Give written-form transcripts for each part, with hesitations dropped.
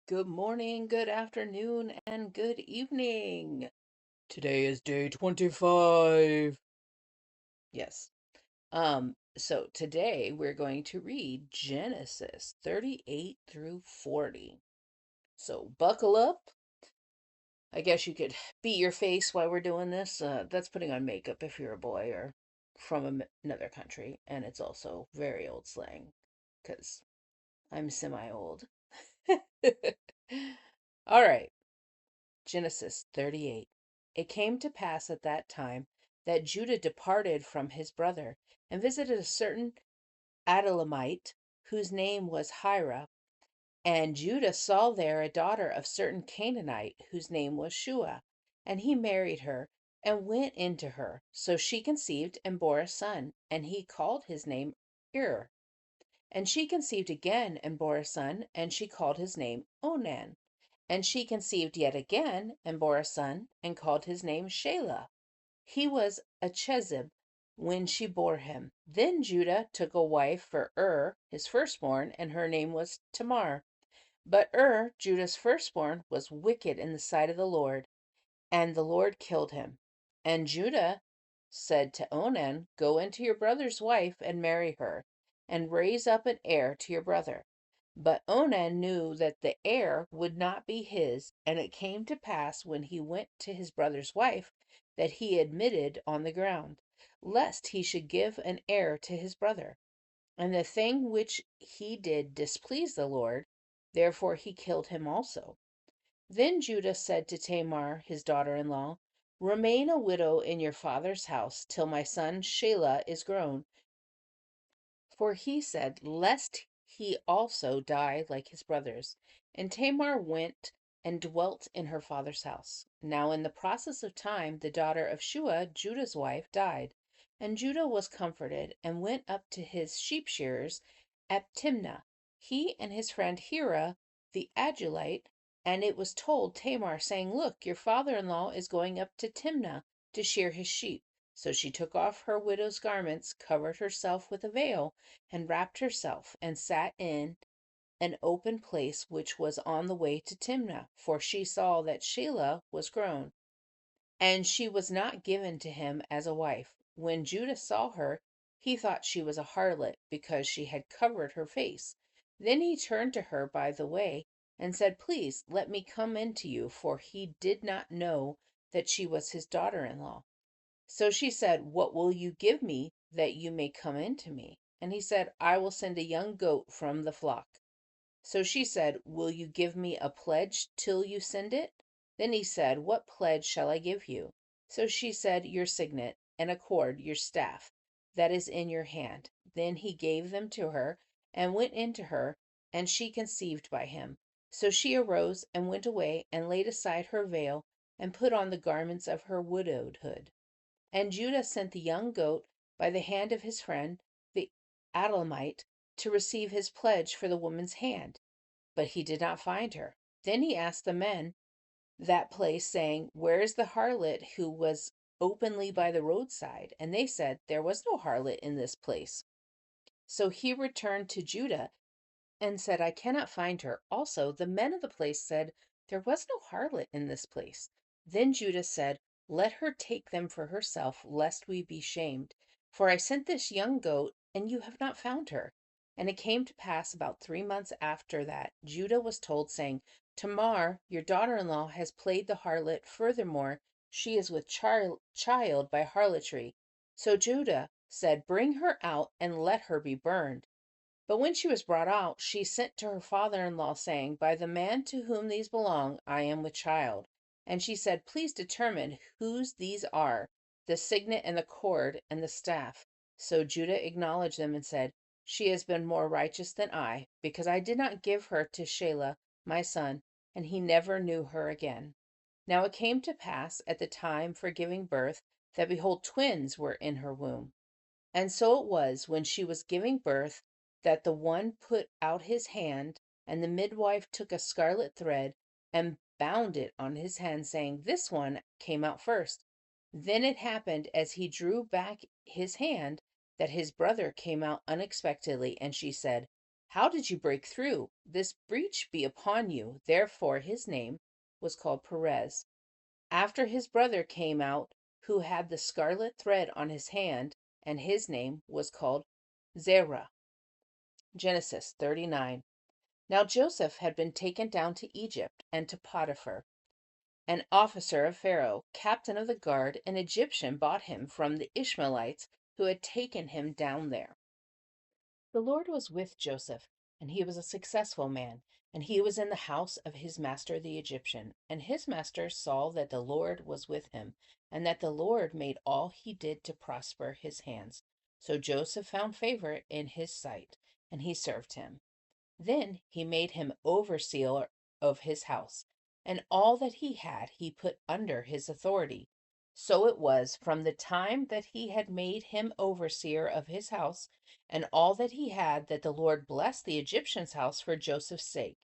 Good morning, good afternoon, and good evening. Today is day 25. Yes. So today we're going to read Genesis 38 through 40. So buckle up. I guess you could beat your face while we're doing this. That's putting on makeup if you're a boy or from another country. And it's also very old slang because I'm semi-old. All right. Genesis 38. It came to pass at that time that Judah departed from his brother and visited a certain Adullamite whose name was Hira. And Judah saw there a daughter of certain Canaanite whose name was Shua. And he married her and went into her. So she conceived and bore a son, and he called his name Ir. And she conceived again and bore a son, and she called his name Onan. And she conceived yet again, and bore a son, and called his name Shelah. He was a Chezib when she bore him. Then Judah took a wife for his firstborn, and her name was Tamar. But Judah's firstborn, was wicked in the sight of the Lord, and the Lord killed him. And Judah said to Onan, Go into your brother's wife and marry her, and raise up an heir to your brother. But Onan knew that the heir would not be his, and it came to pass when he went to his brother's wife that he admitted on the ground, lest he should give an heir to his brother. And the thing which he did displeased the Lord, therefore he killed him also. Then Judah said to Tamar, his daughter in law, Remain a widow in your father's house till my son Shelah is grown. For he said, Lest he also die like his brothers. And Tamar went and dwelt in her father's house. Now, in the process of time, the daughter of Shua, Judah's wife, died. And Judah was comforted, and went up to his sheep shearers at Timnah, he and his friend Hira the Adulite. And it was told Tamar, saying, Look, your father in law is going up to Timnah to shear his sheep. So she took off her widow's garments, covered herself with a veil, and wrapped herself, and sat in an open place which was on the way to Timnah, for she saw that Shelah was grown, and she was not given to him as a wife. When Judah saw her, he thought she was a harlot, because she had covered her face. Then he turned to her by the way, and said, Please let me come in to you, for he did not know that she was his daughter in law. So she said, What will you give me that you may come in to me? And he said, I will send a young goat from the flock. So she said, Will you give me a pledge till you send it? Then he said, What pledge shall I give you? So she said, Your signet, and a cord, your staff, that is in your hand. Then he gave them to her, and went in to her, and she conceived by him. So she arose, and went away, and laid aside her veil, and put on the garments of her widowhood. And Judah sent the young goat by the hand of his friend, the Adullamite, to receive his pledge for the woman's hand. But he did not find her. Then he asked the men that place, saying, Where is the harlot who was openly by the roadside? And they said, There was no harlot in this place. So he returned to Judah and said, I cannot find her. Also, the men of the place said, There was no harlot in this place. Then Judah said, Let her take them for herself, lest we be shamed. For I sent this young goat, and you have not found her. And it came to pass about 3 months after that, Judah was told, saying, Tamar, your daughter in law, has played the harlot. Furthermore, she is with child by harlotry. So Judah said, Bring her out, and let her be burned. But when she was brought out, she sent to her father in law, saying, By the man to whom these belong, I am with child. And she said, Please determine whose these are, the signet and the cord and the staff. So Judah acknowledged them and said, She has been more righteous than I, because I did not give her to Shelah, my son, and he never knew her again. Now it came to pass at the time for giving birth, that behold, twins were in her womb. And so it was, when she was giving birth, that the one put out his hand, and the midwife took a scarlet thread, and bound it on his hand, saying, This one came out first. Then it happened, as he drew back his hand, that his brother came out unexpectedly, and she said, How did you break through? This breach be upon you. Therefore his name was called Perez. After his brother came out, who had the scarlet thread on his hand, and his name was called Zerah. Genesis 39. Now Joseph had been taken down to Egypt, and to Potiphar, an officer of Pharaoh, captain of the guard, an Egyptian, bought him from the Ishmaelites who had taken him down there. The Lord was with Joseph, and he was a successful man, and he was in the house of his master the Egyptian. And his master saw that the Lord was with him, and that the Lord made all he did to prosper his hands. So Joseph found favor in his sight, and he served him. Then he made him overseer of his house, and all that he had he put under his authority. So it was from the time that he had made him overseer of his house and all that he had that the Lord blessed the Egyptian's house for Joseph's sake.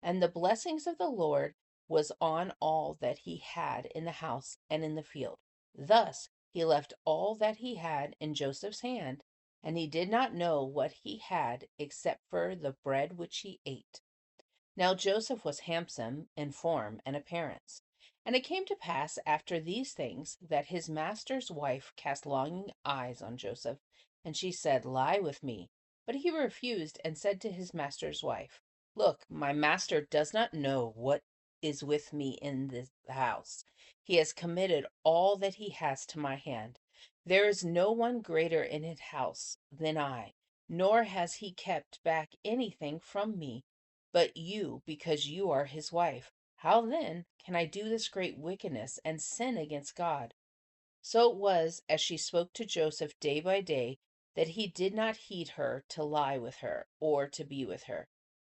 And the blessings of the Lord was on all that he had in the house and in the field. Thus he left all that he had in Joseph's hand, and he did not know what he had except for the bread which he ate. Now Joseph was handsome in form and appearance. And it came to pass after these things that his master's wife cast longing eyes on Joseph, and she said, Lie with me. But he refused and said to his master's wife, Look, my master does not know what is with me in this house. He has committed all that he has to my hand. There is no one greater in his house than I, nor has he kept back anything from me but you, because you are his wife. How then can I do this great wickedness and sin against God? So it was, as she spoke to Joseph day by day, that he did not heed her to lie with her or to be with her.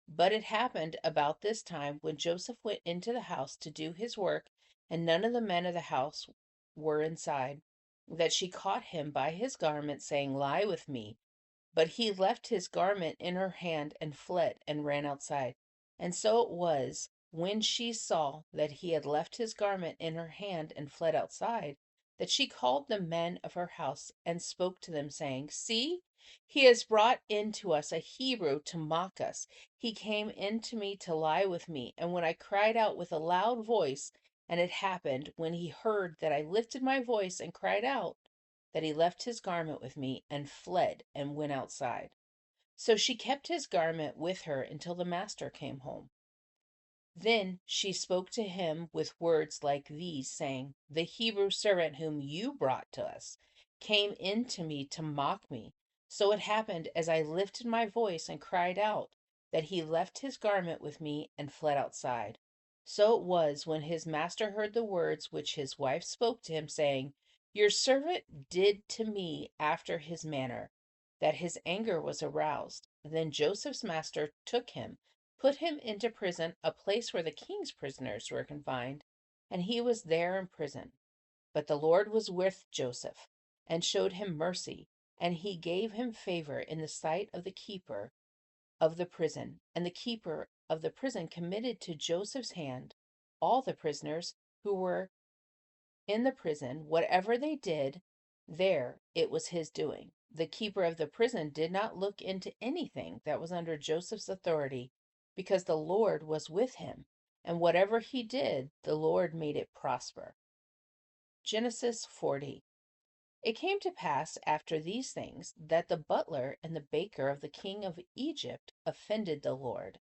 But it happened about this time when Joseph went into the house to do his work, and none of the men of the house were inside, that she caught him by his garment, saying, Lie with me. But he left his garment in her hand and fled and ran outside. And so it was, when she saw that he had left his garment in her hand and fled outside, that she called the men of her house and spoke to them, saying, See, he has brought in to us a Hebrew to mock us. He came in to me to lie with me. And when I cried out with a loud voice, and it happened, when he heard that I lifted my voice and cried out, that he left his garment with me and fled and went outside. So she kept his garment with her until the master came home. Then she spoke to him with words like these, saying, The Hebrew servant whom you brought to us came in to me to mock me. So it happened, as I lifted my voice and cried out, that he left his garment with me and fled outside. So it was, when his master heard the words which his wife spoke to him, saying, Your servant did to me after his manner, that his anger was aroused. Then Joseph's master took him, put him into prison, a place where the king's prisoners were confined, and he was there in prison. But the Lord was with Joseph, and showed him mercy, and he gave him favor in the sight of the keeper of the prison. And the keeper of the prison committed to Joseph's hand all the prisoners who were in the prison. Whatever they did there, it was his doing. The keeper of the prison did not look into anything that was under Joseph's authority, because the Lord was with him, and whatever he did, the Lord made it prosper. Genesis 40. It came to pass after these things that the butler and the baker of the king of Egypt offended the Lord,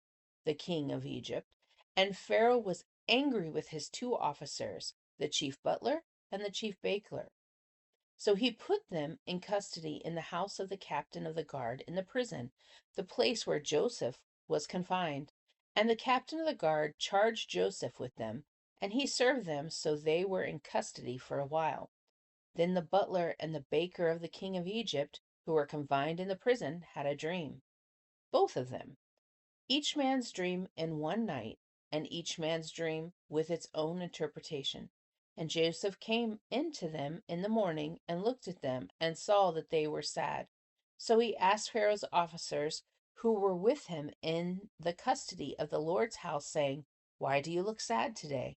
the king of Egypt, and Pharaoh was angry with his two officers, the chief butler and the chief baker. So he put them in custody in the house of the captain of the guard in the prison, the place where Joseph was confined. And the captain of the guard charged Joseph with them, and he served them, so they were in custody for a while. Then the butler and the baker of the king of Egypt, who were confined in the prison, had a dream, both of them, each man's dream in one night, and each man's dream with its own interpretation. And Joseph came in to them in the morning, and looked at them, and saw that they were sad. So he asked Pharaoh's officers who were with him in the custody of the Lord's house, saying, Why do you look sad today?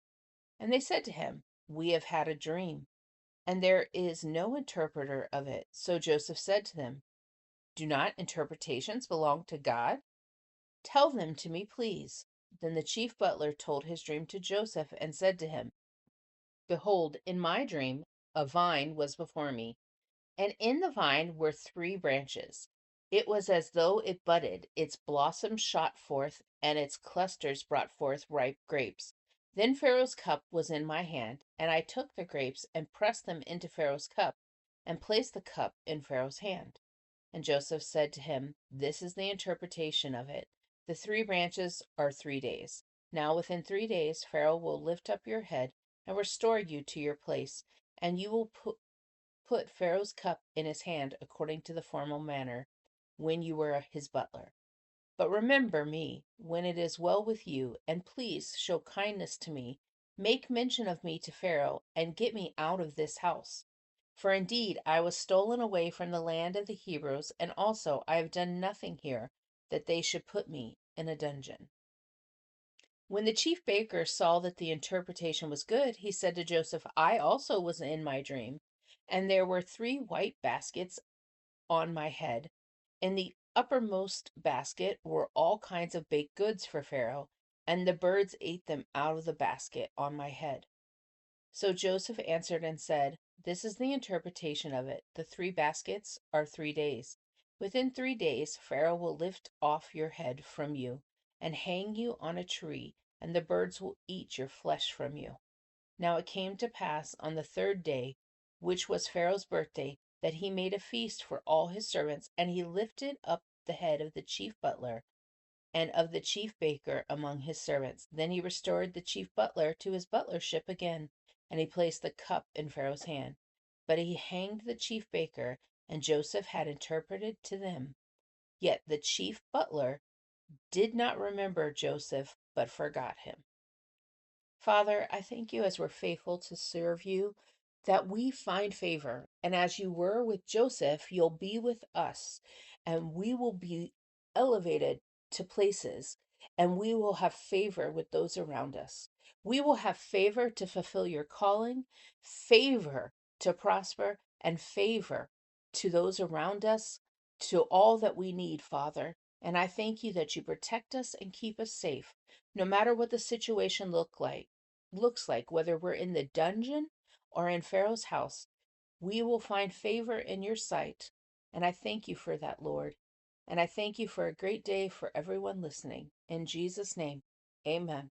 And they said to him, We have had a dream, and there is no interpreter of it. So Joseph said to them, Do not interpretations belong to God? Tell them to me, please." Then the chief butler told his dream to Joseph and said to him, "Behold, in my dream, a vine was before me, and in the vine were three branches. It was as though it budded, its blossoms shot forth, and its clusters brought forth ripe grapes. Then Pharaoh's cup was in my hand, and I took the grapes and pressed them into Pharaoh's cup, and placed the cup in Pharaoh's hand." And Joseph said to him, "This is the interpretation of it. The three branches are 3 days. Now within 3 days Pharaoh will lift up your head and restore you to your place, and you will put Pharaoh's cup in his hand according to the formal manner when you were his butler. But remember me when it is well with you, and please show kindness to me. Make mention of me to Pharaoh, and get me out of this house. For indeed I was stolen away from the land of the Hebrews, and also I have done nothing here that they should put me in a dungeon." When the chief baker saw that the interpretation was good, he said to Joseph, "I also was in my dream, and there were three white baskets on my head. In the uppermost basket were all kinds of baked goods for Pharaoh, and the birds ate them out of the basket on my head." So Joseph answered and said, "This is the interpretation of it. The three baskets are 3 days. Within 3 days, Pharaoh will lift off your head from you and hang you on a tree, and the birds will eat your flesh from you." Now it came to pass on the third day, which was Pharaoh's birthday, that he made a feast for all his servants, and he lifted up the head of the chief butler and of the chief baker among his servants. Then he restored the chief butler to his butlership again, and he placed the cup in Pharaoh's hand. But he hanged the chief baker, and Joseph had interpreted to them. Yet the chief butler did not remember Joseph, but forgot him. Father, I thank you as we're faithful to serve you, that we find favor. And as you were with Joseph, you'll be with us, and we will be elevated to places, and we will have favor with those around us. We will have favor to fulfill your calling, favor to prosper, and favor to those around us, to all that we need, Father. And I thank you that you protect us and keep us safe, no matter what the situation looks like, whether we're in the dungeon or in Pharaoh's house. We will find favor in your sight. And I thank you for that, Lord. And I thank you for a great day for everyone listening. In Jesus' name, amen.